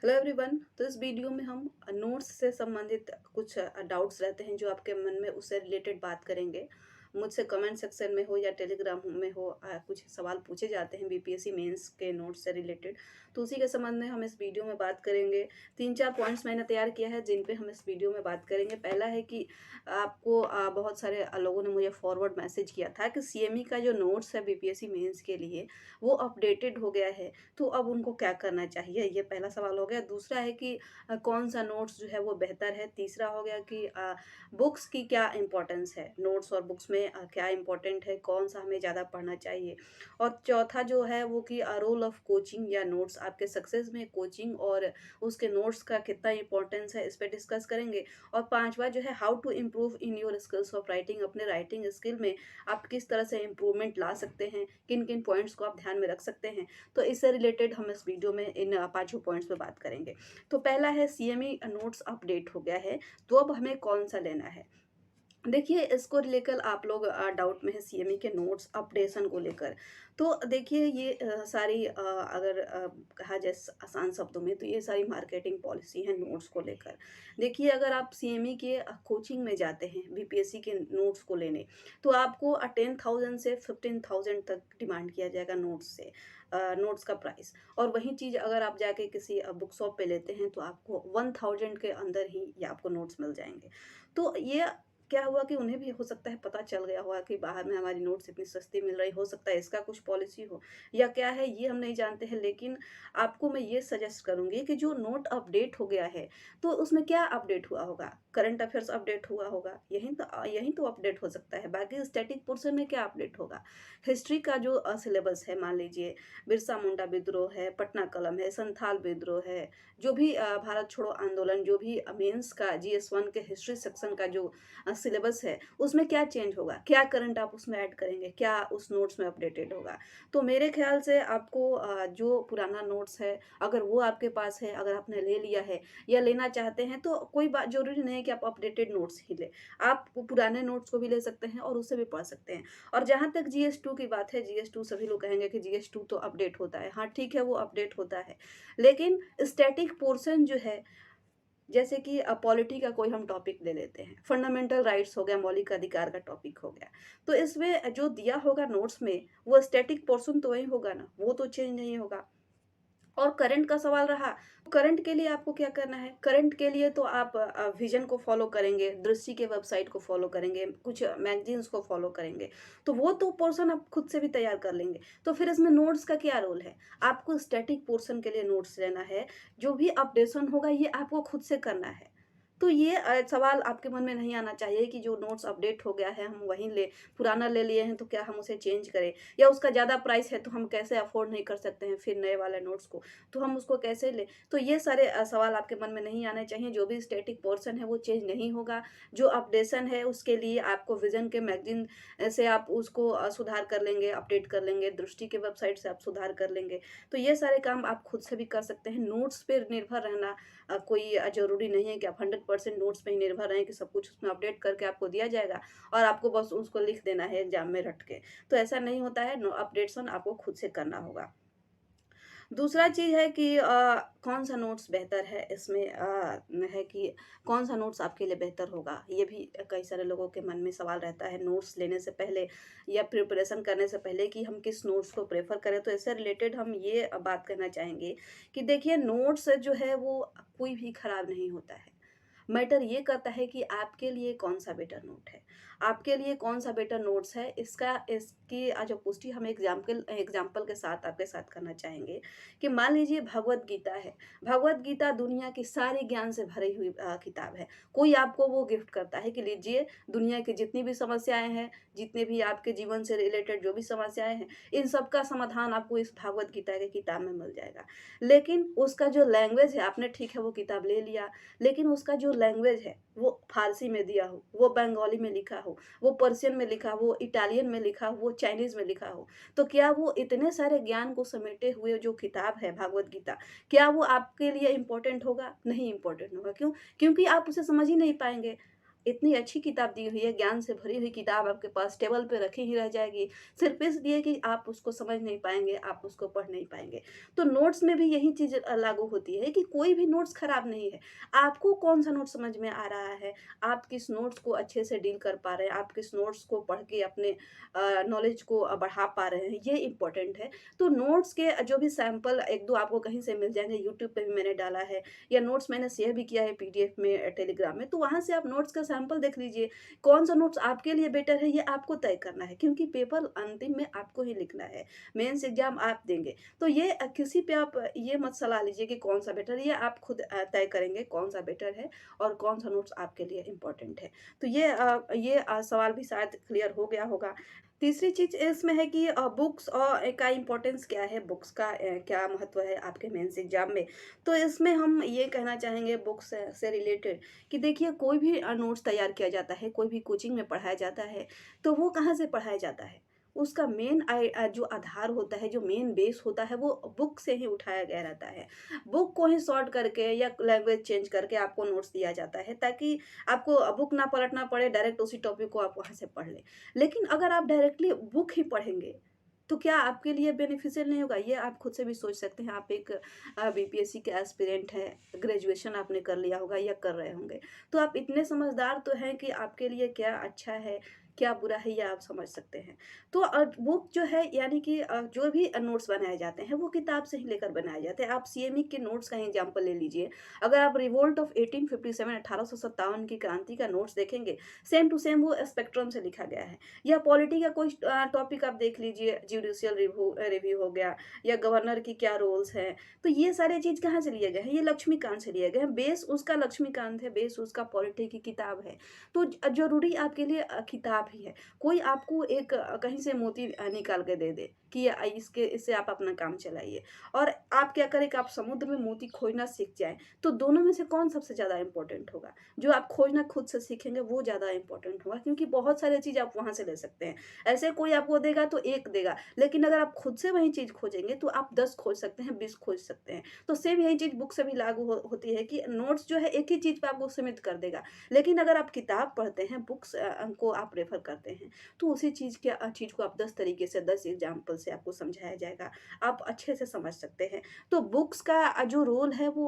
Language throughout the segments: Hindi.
Hello everyone. तो इस वीडियो में हम नोट्स से संबंधित कुछ डाउट्स रहते हैं जो आपके मन में उससे रिलेटेड बात करेंगे। मुझसे कमेंट सेक्शन में हो या टेलीग्राम में हो कुछ सवाल पूछे जाते हैं बीपीएससी मेंस के नोट्स से रिलेटेड। तो उसी के संबंध में हम इस वीडियो में बात करेंगे। 3-4 पॉइंट्स मैंने तैयार किया है जिन पे हम इस वीडियो में बात करेंगे। पहला है कि आपको बहुत सारे लोगों ने मुझे फॉरवर्ड मैसेज किया था कि सीएमई का जो नोट्स है बीपीएससी मेंस के लिए वो अपडेटेड हो गया है, तो अब उनको क्या करना चाहिए, ये पहला सवाल हो गया। दूसरा है कि कौन सा नोट्स जो है वो बेहतर है। तीसरा हो गया कि बुक्स की क्या इंपॉर्टेंस है, नोट्स और बुक्स में क्या इंपॉर्टेंट है, कौन सा हमें ज़्यादा पढ़ना चाहिए। और चौथा जो है वो कि रोल ऑफ कोचिंग या नोट्स आपके सक्सेस में कोचिंग और उसके नोट्स का कितना इंपॉर्टेंस है, इस पर डिस्कस करेंगे। और पांचवा जो है how to improve in your skills of writing, अपने राइटिंग स्किल में आप किस तरह से इम्प्रूवमेंट ला सकते हैं, किन किन पॉइंट्स को आप ध्यान में रख सकते हैं। तो इससे रिलेटेड हम इस वीडियो में इन पांचों पॉइंट्स पे बात करेंगे। तो पहला है सीएमई नोट्स अपडेट हो गया है, तो अब हमें कौन सा लेना है। देखिए, इसको लेकर आप लोग डाउट में है सीएमई के नोट्स अपडेशन को लेकर। तो देखिए ये सारी अगर कहा जाए आसान शब्दों में तो ये सारी मार्केटिंग पॉलिसी है नोट्स को लेकर। देखिए, अगर आप सीएमई के कोचिंग में जाते हैं बीपीएससी के नोट्स को लेने, तो आपको 10,000 से 15,000 तक डिमांड किया जाएगा नोट्स से, नोट्स का प्राइस। और वही चीज़ अगर आप जाके किसी बुक शॉप पे लेते हैं तो आपको 1000 के अंदर ही ये आपको नोट्स मिल जाएंगे। तो ये क्या हुआ कि उन्हें भी हो सकता है पता चल गया होगा कि बाहर में हमारी नोट्स इतनी सस्ती मिल रही, हो सकता है इसका कुछ पॉलिसी हो या क्या है, ये हम नहीं जानते हैं। लेकिन आपको मैं ये सजेस्ट करूंगी कि जो नोट अपडेट हो गया है तो उसमें क्या अपडेट हुआ होगा, करंट अफेयर्स अपडेट हुआ होगा, यही तो अपडेट हो सकता है। बाकी स्टैटिक पोर्शन में क्या अपडेट होगा, हिस्ट्री का जो सिलेबस है, मान लीजिए बिरसा मुंडा विद्रोह है, पटना कलम है, संथाल विद्रोह है, जो भी भारत छोड़ो आंदोलन, जो भी मेंस का जीएस 1 के हिस्ट्री सेक्शन का जो सिलेबस है उसमें क्या चेंज होगा, क्या करंट आप उसमें ऐड करेंगे, क्या उस नोट्स में अपडेटेड होगा। तो मेरे ख्याल से आपको जो पुराना नोट्स है अगर वो आपके पास है, अगर आपने ले लिया है या लेना चाहते हैं, तो कोई बात जरूरी नहीं है कि आप अपडेटेड नोट्स ही लें। आप वो पुराने नोट्स को भी ले सकते हैं और उससे भी पढ़ सकते हैं। और जहाँ तक जीएस 2 की बात है, जीएस 2 सभी लोग कहेंगे कि जीएस 2 तो अपडेट होता है। हाँ ठीक है, वो अपडेट होता है, लेकिन स्टैटिक पोर्शन जो है, जैसे कि पॉलिटी का कोई हम टॉपिक ले लेते हैं, फंडामेंटल राइट्स हो गया, मौलिक अधिकार का टॉपिक हो गया, तो इसमें जो दिया होगा नोट्स में वो स्टैटिक पोर्शन तो वही होगा ना, वो तो चेंज नहीं होगा। और करंट का सवाल रहा, करंट के लिए आपको क्या करना है, करंट के लिए तो आप विजन को फॉलो करेंगे, दृष्टि के वेबसाइट को फॉलो करेंगे, कुछ मैगजीन्स को फॉलो करेंगे, तो वो तो पोर्शन आप खुद से भी तैयार कर लेंगे। तो फिर इसमें नोट्स का क्या रोल है, आपको स्टैटिक पोर्शन के लिए नोट्स लेना है, जो भी अपडेशन होगा ये आपको खुद से करना है। तो ये सवाल आपके मन में नहीं आना चाहिए कि जो नोट्स अपडेट हो गया है हम वहीं ले, पुराना ले लिए हैं तो क्या हम उसे चेंज करें, या उसका ज़्यादा प्राइस है तो हम कैसे अफोर्ड नहीं कर सकते हैं फिर नए वाले नोट्स को, तो हम उसको कैसे लें। तो ये सारे सवाल आपके मन में नहीं आने चाहिए। जो भी स्टैटिक पोर्शन है वो चेंज नहीं होगा, जो अपडेशन है उसके लिए आपको विजन के मैगजीन से आप उसको सुधार कर लेंगे, अपडेट कर लेंगे, दृष्टि के वेबसाइट से आप सुधार कर लेंगे। तो ये सारे काम आप खुद से भी कर सकते हैं। नोट्स पर निर्भर रहना कोई ज़रूरी नहीं है कि आप 100% नोट्स पे ही निर्भर रहें कि सब कुछ उसमें अपडेट करके आपको दिया जाएगा और आपको बस उसको लिख देना है एग्जाम में रट के। तो ऐसा नहीं होता है, अपडेशन आपको खुद से करना होगा। दूसरा चीज़ है कि कौन सा नोट्स बेहतर है, इसमें है कि कौन सा नोट्स आपके लिए बेहतर होगा। ये भी कई सारे लोगों के मन में सवाल रहता है नोट्स लेने से पहले या प्रिपरेशन करने से पहले कि हम किस नोट्स को प्रेफर करें। तो इससे रिलेटेड हम ये बात करना चाहेंगे कि देखिए, नोट्स जो है वो कोई भी खराब नहीं होता है। मैटर ये करता है कि आपके लिए कौन सा बेटर नोट है, आपके लिए कौन सा बेटर नोट्स है। इसकी जो पुष्टि हम एग्जाम्पल एग्जाम्पल के साथ आपके साथ करना चाहेंगे कि मान लीजिए भगवत गीता है। भगवत गीता दुनिया की सारी ज्ञान से भरी हुई किताब है। कोई आपको वो गिफ्ट करता है कि लीजिए, दुनिया की जितनी भी समस्याएं हैं, जितने भी आपके जीवन से रिलेटेड जो भी समस्याएं हैं, इन सब का समाधान आपको इस भगवत गीता की किताब में मिल जाएगा। लेकिन उसका जो लैंग्वेज है, आपने ठीक है वो किताब ले लिया, लेकिन उसका जो लैंग्वेज है वो फारसी में दिया हो, वो बंगाली में लिखा हो, वो पर्शियन में लिखा हो, वो इटालियन में लिखा हो, वो चाइनीज में लिखा हो, तो क्या वो इतने सारे ज्ञान को समेटे हुए जो किताब है भगवत गीता, क्या वो आपके लिए इम्पोर्टेंट होगा? नहीं इम्पोर्टेंट होगा। क्यों? क्योंकि आप उसे समझ ही नहीं पाएंगे। इतनी अच्छी किताब दी हुई है, ज्ञान से भरी हुई किताब आपके पास टेबल पे रखी ही रह जाएगी, सिर्फ़ इसलिए कि आप उसको समझ नहीं पाएँगे, आप उसको पढ़ नहीं पाएँगे। तो नोट्स में भी यही चीज़ लागू होती है कि कोई भी नोट्स खराब नहीं है। आपको कौन-सा नोट्स समझ में आ रहा है, आप किस नोट्स को अच्छे से डील कर पा रहे हैं, आप किस नोट्स को पढ़ के अपने नॉलेज को बढ़ा पा रहे हैं, ये इम्पोर्टेंट है। तो नोट्स के जो भी सैंपल 1-2 आपको कहीं से मिल जाएँगे, यूट्यूब पे भी मैंने डाला है या नोट्स मैंने शेयर भी किया है पीडीएफ में टेलीग्राम में, तो वहाँ से आप नोट्स का सैंपल देख लीजिए। कौन-सा नोट्स आपके लिए बेटर है, ये आपको तय करना है क्योंकि पेपर अंतिम में आपको ही लिखना है। मेंस एग्ज़ाम आप देंगे। तो ये किसी पे आप ये मत सलाह लीजिए कि कौन-सा बेटर है, ये आप खुद तय करेंगे कौन-सा बेटर है और कौन-सा नोट्स आपके लिए इम्पोर्टेंट है। तो ये सवाल भी शायद क्लियर हो गया होगा। तीसरी चीज़ इसमें है कि बुक्स का इम्पोर्टेंस क्या है, बुक्स का क्या महत्व है आपके मेंस एग्ज़ाम में। तो इसमें हम ये कहना चाहेंगे बुक्स से रिलेटेड कि देखिए कोई भी नोट्स तैयार किया जाता है, कोई भी कोचिंग में पढ़ाया जाता है, तो वो कहाँ से पढ़ाया जाता है? उसका मेन जो आधार होता है, जो मेन बेस होता है, वो बुक से ही उठाया गया रहता है। बुक को ही सॉर्ट करके या लैंग्वेज चेंज करके आपको नोट्स दिया जाता है ताकि आपको बुक ना पलटना पड़े, डायरेक्ट उसी टॉपिक को आप वहाँ से पढ़ लें। लेकिन अगर आप डायरेक्टली बुक ही पढ़ेंगे, तो क्या आपके लिए बेनिफिशियल नहीं होगा? ये आप खुद से भी सोच सकते हैं। आप एक बीपीएससी के एस्पिरेंट हैं, ग्रेजुएशन आपने कर लिया होगा या कर रहे होंगे। तो आप इतने समझदार तो हैं कि आपके लिए क्या अच्छा है, क्या बुरा है, ये आप समझ सकते हैं। तो बुक जो है यानी कि जो भी नोट्स बनाए जाते हैं, वो किताब से ही लेकर बनाए जाते हैं। आप सीएमई के नोट्स का ही एग्ज़ाम्पल ले लीजिए। अगर आप रिवोल्ट ऑफ 1857 1857 की क्रांति का नोट्स देखेंगे, सेम टू सेम वो स्पेक्ट्रम से लिखा गया है। या पॉलिटी का कोई टॉपिक आप देख लीजिए, जुडिशियल रिव्यू हो गया या गवर्नर की क्या रोल्स हैं। तो ये सारी चीज़ कहाँ से लिए गए हैं? ये लक्ष्मीकांत से लिए गए हैं। बेस उसका लक्ष्मीकांत है, बेस उसका पॉलिटी की किताब है। तो ज़रूरी आपके लिए किताब ही है। कोई आपको एक कहीं से मोती निकाल के दे दे कि इसके इससे आप अपना काम चलाइए और आप क्या करें कि आप समुद्र में मोती खोजना सीख जाएँ। तो दोनों में से कौन सबसे ज़्यादा इम्पोर्टेंट होगा? जो आप खोजना खुद से सीखेंगे वो ज़्यादा इम्पोर्टेंट होगा क्योंकि बहुत सारी चीज़ आप वहाँ से ले सकते हैं। ऐसे कोई आपको देगा तो 1 देगा, लेकिन अगर आप खुद से वही चीज़ खोजेंगे तो आप 10 खोज सकते हैं, 20 खोज सकते हैं। तो सेम यही चीज़ बुक से भी लागू होती है कि नोट्स जो है एक ही चीज़ पे आपको सीमित कर देगा। लेकिन अगर आप किताब पढ़ते हैं, बुक्स को आप रेफ़र करते हैं, तो उसी चीज़ को आप 10 तरीके से 10 एग्ज़ाम्पल से आपको समझाया जाएगा। आप अच्छे से समझ सकते हैं। तो बुक्स का जो रोल है वो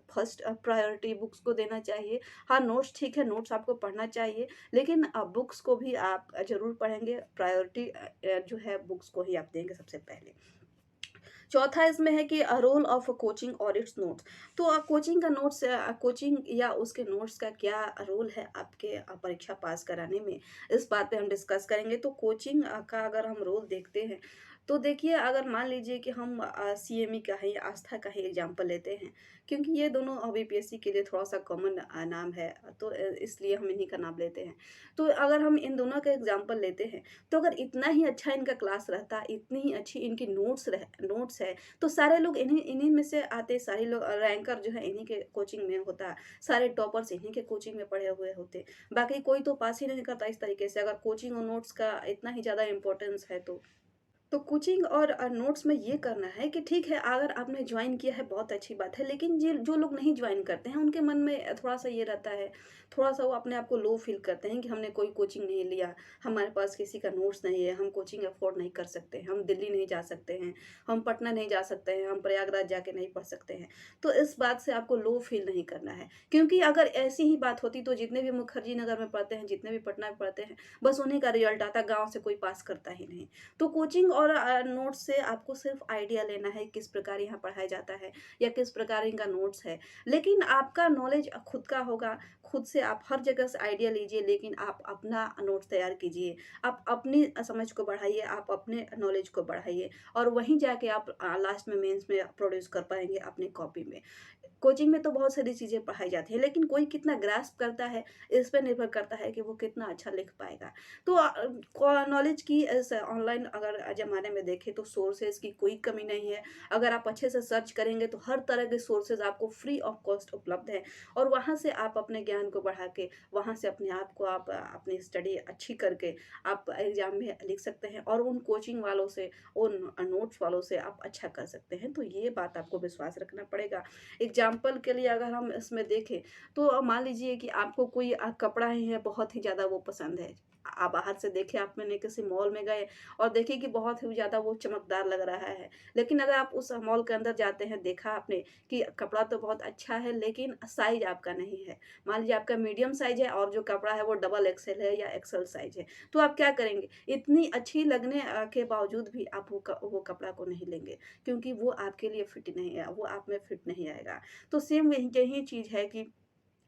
फर्स्ट प्रायोरिटी बुक्स को देना चाहिए। हाँ, नोट्स ठीक है, नोट्स आपको पढ़ना चाहिए, लेकिन बुक्स को भी आप ज़रूर पढ़ेंगे। प्रायोरिटी जो है बुक्स को ही आप देंगे सबसे पहले। चौथा इसमें है कि रोल ऑफ कोचिंग और इट्स नोट्स। तो कोचिंग का नोट्स कोचिंग या उसके नोट्स का क्या रोल है आपके परीक्षा पास कराने में, इस बात पे हम डिस्कस करेंगे। तो कोचिंग का अगर हम रोल देखते हैं, तो देखिए अगर मान लीजिए कि हम सीएमई का है या आस्था का ही एग्जाम्पल लेते हैं, क्योंकि ये दोनों बीपीएससी के लिए थोड़ा-सा कॉमन नाम है, तो इसलिए हम इन्हीं का नाम लेते हैं। तो अगर हम इन दोनों का एग्जाम्पल लेते हैं, तो अगर इतना ही अच्छा इनका क्लास रहता, इतनी ही अच्छी इनकी नोट्स है, तो सारे लोग इन्हीं इन्हीं में से आते, सारे लोग रैंकर जो है इन्हीं के कोचिंग में होता, सारे टॉपर्स इन्हीं के कोचिंग में पढ़े हुए होते। बाकी कोई तो पास ही नहीं करता इस तरीके से, अगर कोचिंग और नोट्स का इतना ही ज़्यादा इम्पोर्टेंस है तो। तो कोचिंग और नोट्स में ये करना है कि ठीक है, अगर आपने जॉइन किया है बहुत अच्छी बात है, लेकिन जे जो लोग नहीं जॉइन करते हैं उनके मन में थोड़ा-सा ये रहता है, थोड़ा-सा वो अपने आप को लो फ़ील करते हैं कि हमने कोई कोचिंग नहीं लिया, हमारे पास किसी का नोट्स नहीं है, हम कोचिंग अफ़ोर्ड नहीं कर सकते, हम दिल्ली नहीं जा सकते हैं, हम पटना नहीं जा सकते हैं, हम प्रयागराज जाके नहीं पढ़ सकते हैं। तो इस बात से आपको लो फ़ील नहीं करना है, क्योंकि अगर ऐसी ही बात होती तो जितने भी मुखर्जी नगर में पढ़ते हैं, जितने भी पटना में पढ़ते हैं, बस उन्हीं का रिज़ल्ट आता, गाँव से कोई पास करता ही नहीं। तो कोचिंग और नोट्स से आपको सिर्फ आइडिया लेना है किस प्रकार यहाँ पढ़ाया जाता है या किस प्रकार इनका नोट्स है। लेकिन आपका नॉलेज खुद का होगा, खुद से आप हर जगह से आइडिया लीजिए, लेकिन आप अपना नोट्स तैयार कीजिए। आप अपनी समझ को बढ़ाइए, आप अपने नॉलेज को बढ़ाइए और वहीं जाके आप लास्ट में मेंस में प्रोड्यूस कर पाएँगे अपनी कॉपी में। कोचिंग में तो बहुत सारी चीज़ें पढ़ाई जाती है, लेकिन कोई कितना ग्रास्प करता है, इस पे निर्भर करता है कि वो कितना अच्छा लिख पाएगा। तो नॉलेज की इस ऑनलाइन अगर ज़माने में देखें तो सोर्सेज़ की कोई कमी नहीं है। अगर आप अच्छे से सर्च करेंगे तो हर तरह के सोर्सेज़ आपको फ्री ऑफ कॉस्ट उपलब्ध हैं और वहाँ से आप अपने ज्ञान को बढ़ा के, वहाँ से अपने आप को आप अपनी स्टडी अच्छी करके आप एग्ज़ाम में लिख सकते हैं और उन कोचिंग वालों से, उन नोट्स वालों से आप अच्छा कर सकते हैं। तो ये बात आपको विश्वास रखना पड़ेगा। एग्ज़ाम्पल के लिए अगर हम इसमें देखें तो मान लीजिए कि आपको कोई कपड़ा ही है, बहुत ही ज़्यादा वो पसंद है। आप बाहर से देखे, आप मैंने किसी मॉल में गए और देखे कि बहुत ही ज़्यादा वो चमकदार लग रहा है। लेकिन अगर आप उस मॉल के अंदर जाते हैं, देखा आपने कि कपड़ा तो बहुत अच्छा है लेकिन साइज़ आपका नहीं है। मान लीजिए आपका मीडियम साइज़ है और जो कपड़ा है वो डबल एक्सेल है या एक्सेल साइज़ है। तो आप क्या करेंगे? इतनी अच्छी लगने के बावजूद भी आप वो कपड़ा को नहीं लेंगे, क्योंकि वो आपके लिए फिट नहीं है, वो आप में फिट नहीं आएगा। तो सेम यही चीज़ है कि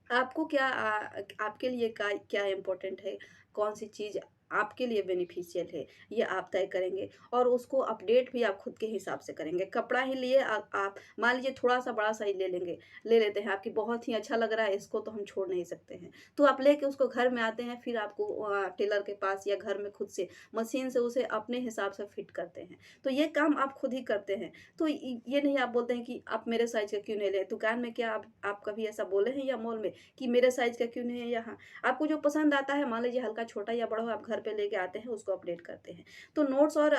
आपको क्या आपके लिए क्या इम्पोर्टेंट है, कौन-सी चीज़ आपके लिए बेनिफिशियल है, ये आप तय करेंगे और उसको अपडेट भी आप खुद के हिसाब से करेंगे। कपड़ा ही लिए आप मान लीजिए थोड़ा-सा बड़ा-सा ही ले लेते हैं, आपकी बहुत ही अच्छा लग रहा है, इसको तो हम छोड़ नहीं सकते हैं। तो आप लेके उसको घर में आते हैं, फिर आपको टेलर के पास या घर में खुद से मशीन से उसे अपने हिसाब से फिट करते हैं। तो ये काम आप खुद ही करते हैं। तो ये नहीं आप बोलते हैं कि आप मेरे साइज़ का क्यों नहीं ले? दुकान में क्या आप कभी ऐसा बोले हैं या मॉल में कि मेरे साइज़ का क्यों नहीं है यहाँ? आपको जो पसंद आता है, मान लीजिए हल्का छोटा या बड़ा हो, आप घर पे लेके आते हैं, उसको अपडेट करते हैं। तो नोट्स और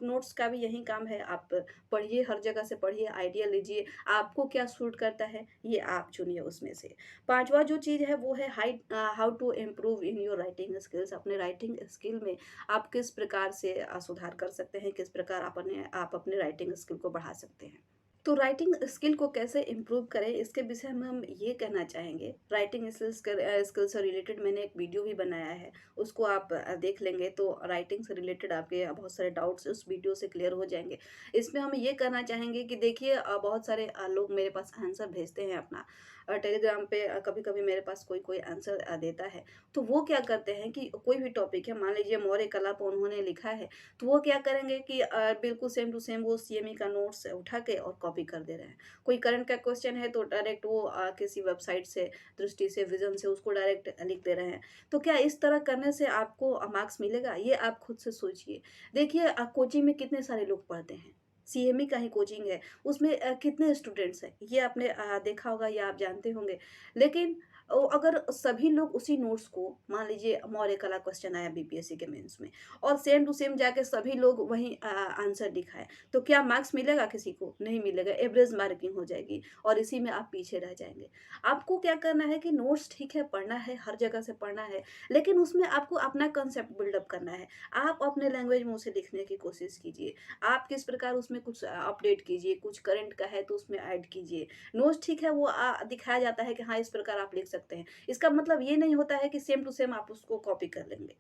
नोट्स का भी यही काम है, आप पढ़िए, हर जगह से पढ़िए, आइडिया लीजिए, आपको क्या सूट करता है, ये आप चुनिए उसमें से। 5वां जो चीज़ है वो है how to improve in your writing skills. अपने राइटिंग स्किल में आप किस प्रकार से सुधार कर सकते हैं, किस प्रकार आप अपने राइटिंग स्किल को बढ़ा सकते हैं। तो राइटिंग स्किल को कैसे इम्प्रूव करें, इसके विषय में हम ये कहना चाहेंगे। राइटिंग स्किल से रिलेटेड मैंने एक वीडियो भी बनाया है, उसको आप देख लेंगे तो राइटिंग से रिलेटेड आपके बहुत सारे डाउट्स उस वीडियो से क्लियर हो जाएंगे। इसमें हम ये कहना चाहेंगे कि देखिए, बहुत सारे लोग मेरे पास आंसर भेजते हैं अपना टेलीग्राम पे। कभी कभी मेरे पास कोई कोई आंसर देता है, तो वो क्या करते हैं कि कोई भी टॉपिक है, मान लीजिए मौर्य कला पर उन्होंने लिखा है, तो वो क्या करेंगे कि बिल्कुल सेम टू सेम वो सीएमई का नोट्स उठा के और कॉपी कर दे रहे हैं। कोई करंट का क्वेश्चन है तो डायरेक्ट वो किसी वेबसाइट से, दृष्टि से, विजन से उसको डायरेक्ट लिख दे रहे हैं। तो क्या इस तरह करने से आपको मार्क्स मिलेगा? ये आप खुद से सोचिए। देखिए, कोचिंग में कितने सारे लोग पढ़ते हैं, सीएमई का ही कोचिंग है, उसमें कितने स्टूडेंट्स हैं, ये आपने देखा होगा या आप जानते होंगे। लेकिन अगर सभी लोग उसी नोट्स को, मान लीजिए मौर्य कला क्वेश्चन आया बीपीएससी के मेंस में और सेम टू सेम जाके सभी लोग वही आंसर दिखाएं, तो क्या मार्क्स मिलेगा? किसी को नहीं मिलेगा, एवरेज मार्किंग हो जाएगी और इसी में आप पीछे रह जाएंगे। आपको क्या करना है कि नोट्स ठीक है, पढ़ना है, हर जगह से पढ़ना है, लेकिन उसमें आपको अपना कंसेप्ट बिल्डअप करना है। आप अपने लैंग्वेज में उसे लिखने की कोशिश कीजिए। आप किस प्रकार उसमें कुछ अपडेट कीजिए, कुछ करंट का है तो उसमें ऐड कीजिए। नोट्स ठीक है, वो दिखाया जाता है कि हाँ, इस प्रकार आप लिख सकते हैं। इसका मतलब ये नहीं होता है कि सेम टू सेम आप उसको कॉपी कर लेंगे।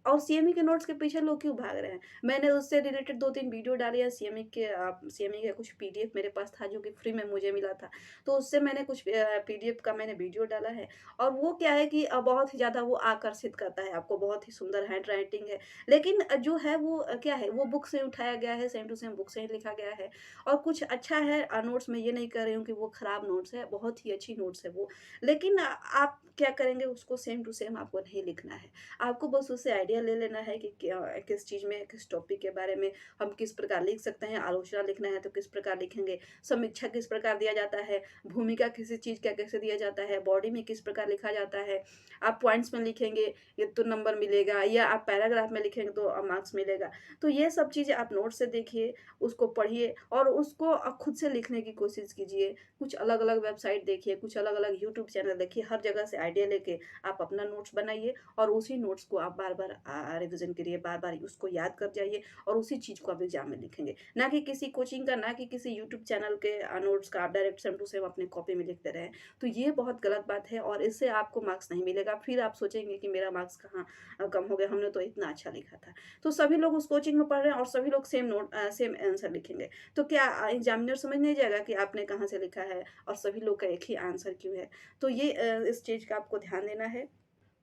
और सीएमई के नोट्स के पीछे लोग क्यों भाग रहे हैं? मैंने उससे रिलेटेड 2-3 वीडियो डाले हैं। सीएमई का कुछ पीडीएफ मेरे पास था जो कि फ्री में मुझे मिला था। तो उससे मैंने कुछ पीडीएफ का मैंने वीडियो डाला है और वो क्या है कि बहुत ही ज़्यादा वो आकर्षित करता है आपको, बहुत ही सुंदर हैंडराइटिंग है। लेकिन जो है वो क्या है, वो बुक से उठाया गया है, सेम टू सेम बुक से ही लिखा गया है और कुछ अच्छा है नोट्स। मैं ये नहीं कह रही हूँ कि वो खराब नोट्स है, बहुत ही अच्छी नोट्स है वो। लेकिन आप क्या करेंगे, उसको सेम टू सेम आपको नहीं लिखना है। आपको बस उससे आइडिया ले लेना है कि क्या, किस चीज़ में, किस टॉपिक के बारे में हम किस प्रकार लिख सकते हैं। आलोचना लिखना है तो किस प्रकार लिखेंगे, समीक्षा किस प्रकार दिया जाता है, भूमिका किसी चीज़ का कैसे दिया जाता है, बॉडी में किस प्रकार लिखा जाता है। आप पॉइंट्स में लिखेंगे ये तो नंबर मिलेगा, या आप पैराग्राफ में लिखेंगे तो मार्क्स मिलेगा। तो ये सब चीज़ें आप नोट से देखिए, उसको पढ़िए और उसको खुद से लिखने की कोशिश कीजिए। कुछ अलग-अलग वेबसाइट देखिए, कुछ अलग-अलग यूट्यूब चैनल देखिए, हर जगह से आइडिया लेके आप अपना नोट्स बनाइए और उसी नोट्स को आप बार-बार रिवीजन करिए, बार-बार उसको याद कर जाइए और उसी चीज़ को आप एग्ज़ाम में लिखेंगे। ना कि किसी कोचिंग का, ना कि किसी यूट्यूब चैनल के नोट्स का आप डायरेक्ट सेम टू सेम अपने कॉपी में लिखते रहें। तो ये बहुत गलत बात है और इससे आपको मार्क्स नहीं मिलेगा। फिर आप सोचेंगे कि मेरा मार्क्स कहाँ कम हो गया, हमने तो इतना अच्छा लिखा था। तो सभी लोग उस कोचिंग में पढ़ रहे हैं और सभी लोग सेम आंसर लिखेंगे। तो क्या एग्ज़ामिनर समझ नहीं जाएगा कि आपने कहाँ से लिखा है और सभी लोग का एक ही आंसर क्यों है? तो ये इस चीज़ का आपको ध्यान देना है।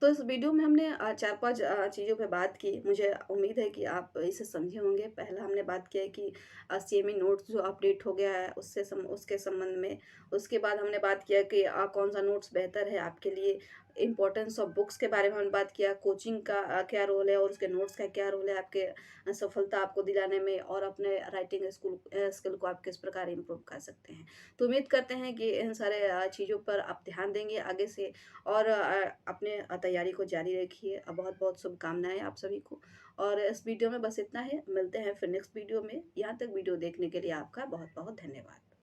तो इस वीडियो में हमने 4-5 चीज़ों पे बात की। मुझे उम्मीद है कि आप इसे समझे होंगे। पहला हमने बात किया है कि सीएमई नोट्स जो अपडेट हो गया है उसके संबंध में। उसके बाद हमने बात किया कि कौन-सा नोट्स बेहतर है आपके लिए। इम्पोर्टेंस ऑफ बुक्स के बारे में हमने बात किया, कोचिंग का क्या रोल है और उसके नोट्स का क्या रोल है आपके सफलता आपको दिलाने में, और अपने राइटिंग स्किल को आप किस प्रकार इम्प्रूव कर सकते हैं। तो उम्मीद करते हैं कि इन सारे चीज़ों पर आप ध्यान देंगे आगे से, और अपने तैयारी को जारी रखिए। बहुत-बहुत शुभकामनाएँ आप सभी को। और इस वीडियो में बस इतना ही, मिलते हैं फिर नेक्स्ट वीडियो में। यहाँ तक वीडियो देखने के लिए आपका बहुत-बहुत धन्यवाद।